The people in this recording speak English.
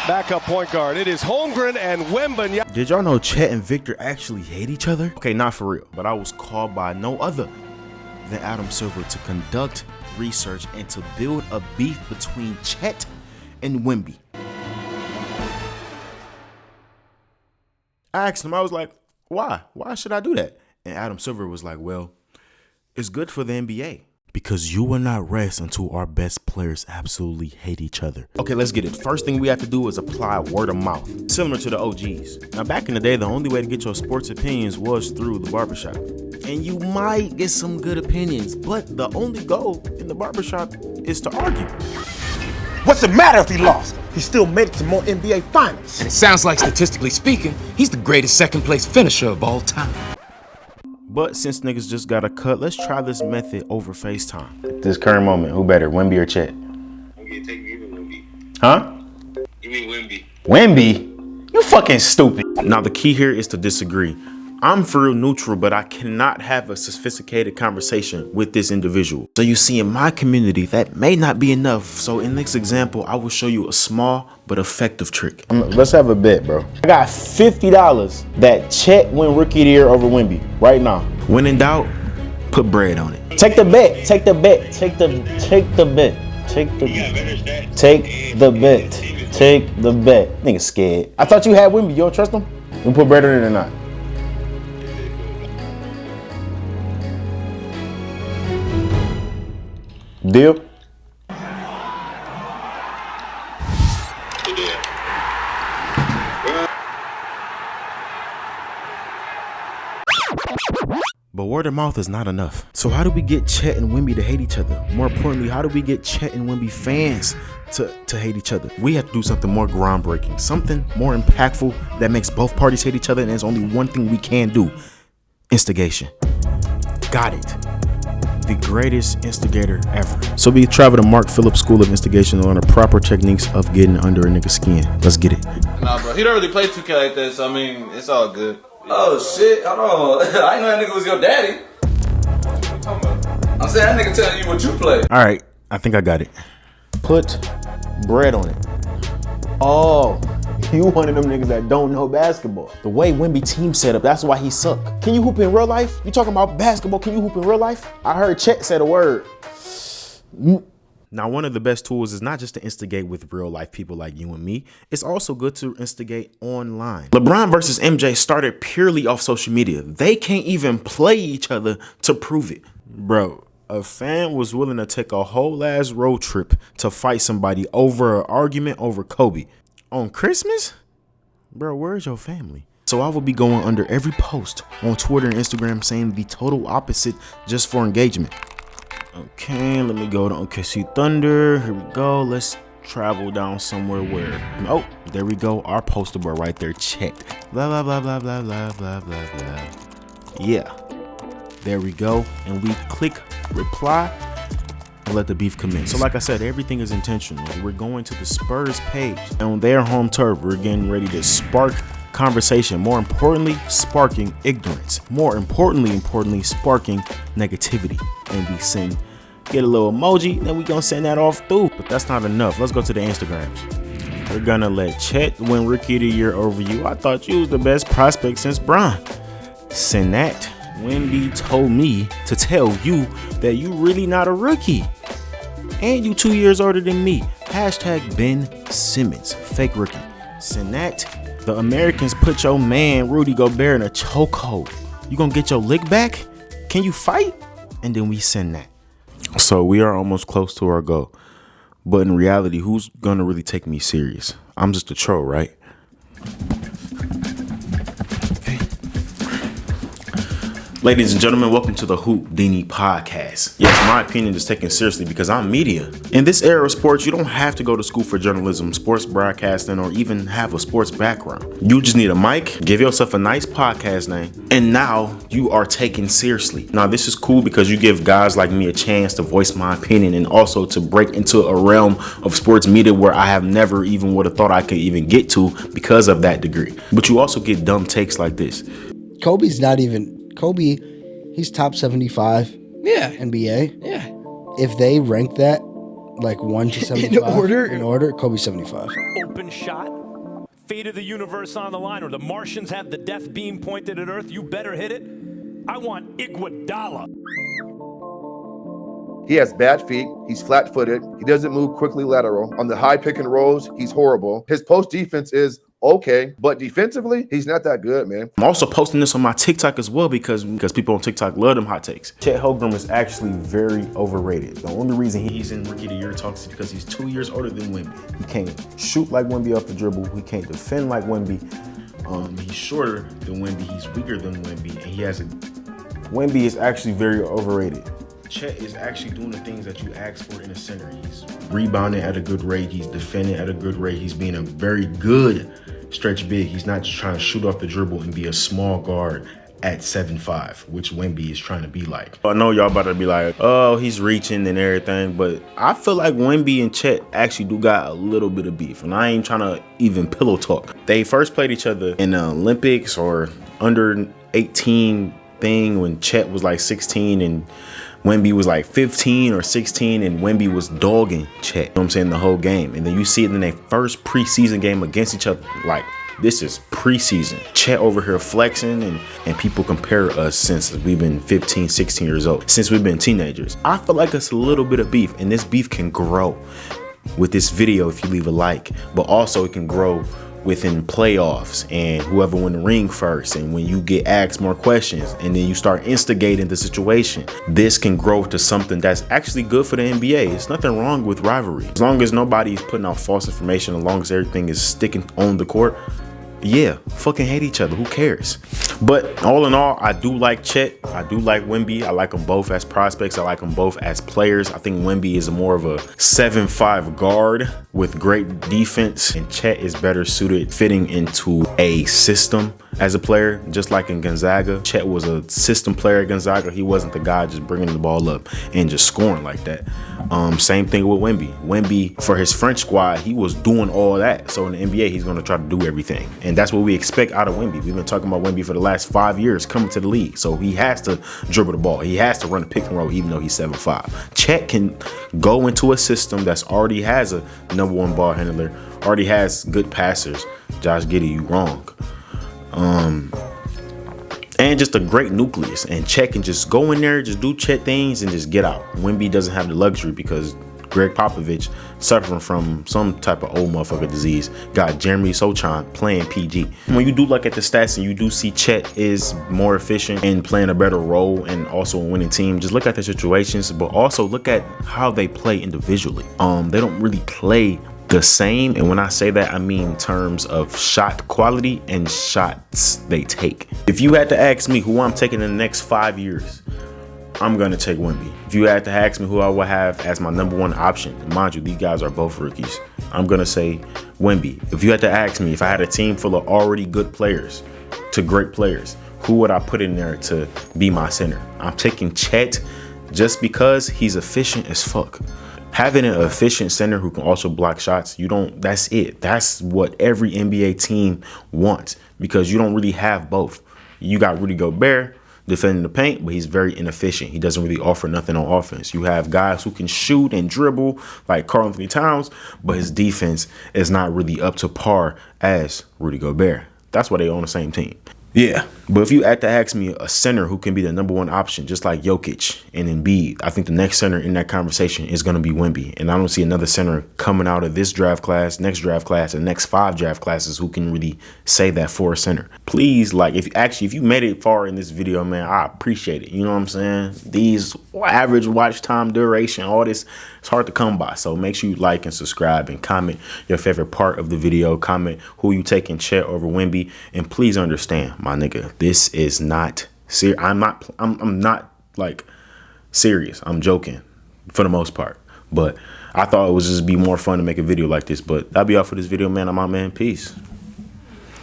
backup point guard. It is Holmgren and Wemby. Did y'all know Chet and Victor actually hate each other? Okay, not for real, but I was called by no other than Adam Silver to conduct research and to build a beef between Chet and Wemby. I asked him, I was like, why? Why should I do that? And Adam Silver was like, well, it's good for the NBA. Because you will not rest until our best players absolutely hate each other. Okay, let's get it. First thing we have to do is apply word of mouth, similar to the OGs. Now, back in the day, the only way to get your sports opinions was through the barbershop. And you might get some good opinions, but the only goal in the barbershop is to argue. What's the matter if he lost? He still made it to more NBA finals. And it sounds like, statistically speaking, he's the greatest second-place finisher of all time. But since niggas just got a cut, let's try this method over FaceTime. At this current moment, who better, Wemby or Chet? I'm gonna take you to Wemby. Huh? You mean Wemby? Wemby? You fucking stupid. Now the key here is to disagree. I'm for real neutral, but I cannot have a sophisticated conversation with this individual. So you see, in my community, that may not be enough. So in this example, I will show you a small but effective trick. Let's have a bet, bro. I got $50 that Chet win Rookie of the Year over Wemby right now. When in doubt, put bread on it. Take the bet. Take the bet. Take the bet. Take the bet. Take the bet. Take the bet. Nigga scared. I thought you had Wemby. You don't trust him? You put bread on it or not? Deal? But word of mouth is not enough. So how do we get Chet and Wemby to hate each other? More importantly, how do we get Chet and Wemby fans to hate each other? We have to do something more groundbreaking, something more impactful that makes both parties hate each other, and there's only one thing we can do: instigation. Got it. The greatest instigator ever. So we travel to Mark Phillips School of Instigation to learn the proper techniques of getting under a nigga's skin. Let's get it. Nah, bro, he don't really play 2K like that, so I mean, it's all good. Oh shit, hold on. I ain't know that nigga was your daddy. What you talking about? I'm saying that nigga telling you what you play. All right, I think I got it. Put bread on it. Oh, you one of them niggas that don't know basketball. The way Wemby team set up, that's why he suck. Can you hoop in real life? You talking about basketball, can you hoop in real life? I heard Chet say the word. Now, one of the best tools is not just to instigate with real life people like you and me. It's also good to instigate online. LeBron versus MJ started purely off social media. They can't even play each other to prove it. Bro, a fan was willing to take a whole ass road trip to fight somebody over an argument over Kobe. On Christmas? Bro, where's your family? So I will be going under every post on Twitter and Instagram saying the total opposite just for engagement. Okay, let me go to OKC Thunder. Here we go. Let's travel down somewhere where... Oh, there we go. Our poster boy right there, Chet. Blah, blah, blah, blah, blah, blah, blah, blah, blah. Yeah. There we go. And we click reply and let the beef commence. So like I said, everything is intentional. We're going to the Spurs page. And on their home turf, we're getting ready to spark conversation. More importantly, sparking ignorance. More importantly, sparking negativity. And we sing, get a little emoji, then we gonna send that off through. But that's not enough. Let's go to the Instagrams. We're gonna let Chet win Rookie of the Year over you. I thought you was the best prospect since Bron. Send that. Wemby told me to tell you that you really not a rookie. And you 2 years older than me. Hashtag Ben Simmons. Fake rookie. Send that. The Americans put your man Rudy Gobert in a chokehold. You gonna get your lick back? Can you fight? And then we send that. So we are almost close to our goal. But in reality, who's gonna really take me serious? I'm just a troll, right? Ladies and gentlemen, welcome to the Houdini Podcast. Yes, my opinion is taken seriously because I'm media. In this era of sports, you don't have to go to school for journalism, sports broadcasting, or even have a sports background. You just need a mic, give yourself a nice podcast name, and now you are taken seriously. Now, this is cool because you give guys like me a chance to voice my opinion and also to break into a realm of sports media where I have never even would have thought I could even get to because of that degree. But you also get dumb takes like this. Kobe, he's top 75 Yeah. NBA. Yeah. If they rank that like 1 to 75. In order, Kobe 75. Open shot. Fate of the universe on the line, or the Martians have the death beam pointed at Earth. You better hit it. I want Iguodala. He has bad feet. He's flat-footed. He doesn't move quickly lateral. On the high pick and rolls, he's horrible. His post defense is okay, but defensively, he's not that good, man. I'm also posting this on my TikTok as well because people on TikTok love them hot takes. Chet Holmgren is actually very overrated. The only reason he's in Rookie of the Year talks is because he's 2 years older than Wemby. He can't shoot like Wemby off the dribble. He can't defend like Wemby. He's shorter than Wemby. He's weaker than Wemby, and Wemby is actually very overrated. Chet is actually doing the things that you ask for in a center. He's rebounding at a good rate. He's defending at a good rate. He's being a very good stretch big. He's not just trying to shoot off the dribble and be a small guard at 7'5", which Wemby is trying to be like. I know y'all about to be like, oh, he's reaching and everything, but I feel like Wemby and Chet actually do got a little bit of beef, and I ain't trying to even pillow talk. They first played each other in the Olympics or under 18 thing when Chet was like 16 and Wemby was like 15 or 16, and Wemby was dogging Chet, you know what I'm saying, the whole game. And then you see it in their first preseason game against each other. Like, this is preseason. Chet over here flexing, and people compare us since we've been 15, 16 years old, since we've been teenagers. I feel like it's a little bit of beef, and this beef can grow with this video if you leave a like, but also it can grow within playoffs and whoever win the ring first, and when you get asked more questions and then you start instigating the situation, this can grow to something that's actually good for the NBA. It's nothing wrong with rivalry. As long as nobody's putting out false information, as long as everything is sticking on the court, yeah, fucking hate each other. Who cares? But all in all, I do like Chet. I do like Wemby. I like them both as prospects. I like them both as players. I think Wemby is more of a 7'5" guard with great defense, and Chet is better suited fitting into a system as a player, just like in Gonzaga. Chet was a system player at Gonzaga. He wasn't the guy just bringing the ball up and just scoring like that. Same thing with Wemby. Wemby, for his French squad, he was doing all that. So in the NBA, he's going to try to do everything. And that's what we expect out of Wemby. We've been talking about Wemby for the last 5 years coming to the league. So he has to dribble the ball. He has to run a pick and roll, even though he's 7'5". Chet can go into a system that's already has a #1 ball handler, already has good passers. Josh Giddey, you wrong. And just a great nucleus, and Chet can just go in there, just do Chet things and just get out. Wemby doesn't have the luxury because Greg Popovich, suffering from some type of old motherfucker disease, got Jeremy Sochan playing PG. When you do look at the stats and you do see Chet is more efficient and playing a better role and also a winning team, just look at the situations, but also look at how they play individually. They don't really play the same, and when I say that, I mean in terms of shot quality and shots they take. If you had to ask me who I'm taking in the next 5 years, I'm gonna take Wemby. If you had to ask me who I would have as my #1 option, mind you, these guys are both rookies, I'm gonna say Wemby. If you had to ask me if I had a team full of already good players to great players, who would I put in there to be my center? I'm taking Chet just because he's efficient as fuck. Having an efficient center who can also block shots, that's it. That's what every NBA team wants, because you don't really have both. You got Rudy Gobert defending the paint, but he's very inefficient. He doesn't really offer nothing on offense. You have guys who can shoot and dribble like Karl Anthony Towns, but his defense is not really up to par as Rudy Gobert. That's why they're on the same team. Yeah, but if you had to ask me a center who can be the #1 option, just like Jokic and Embiid, I think the next center in that conversation is going to be Wemby. And I don't see another center coming out of this draft class, next draft class, and next 5 draft classes who can really say that for a center. Please, like, if you made it far in this video, man, I appreciate it. You know what I'm saying? These average watch time duration, all this, it's hard to come by. So make sure you like and subscribe and comment your favorite part of the video. Comment who you taking, Chet over Wemby. And please understand, my nigga, this is not serious. I'm not like serious. I'm joking for the most part. But I thought it would just be more fun to make a video like this. But that'll be all for this video, man. I'm out, man. Peace.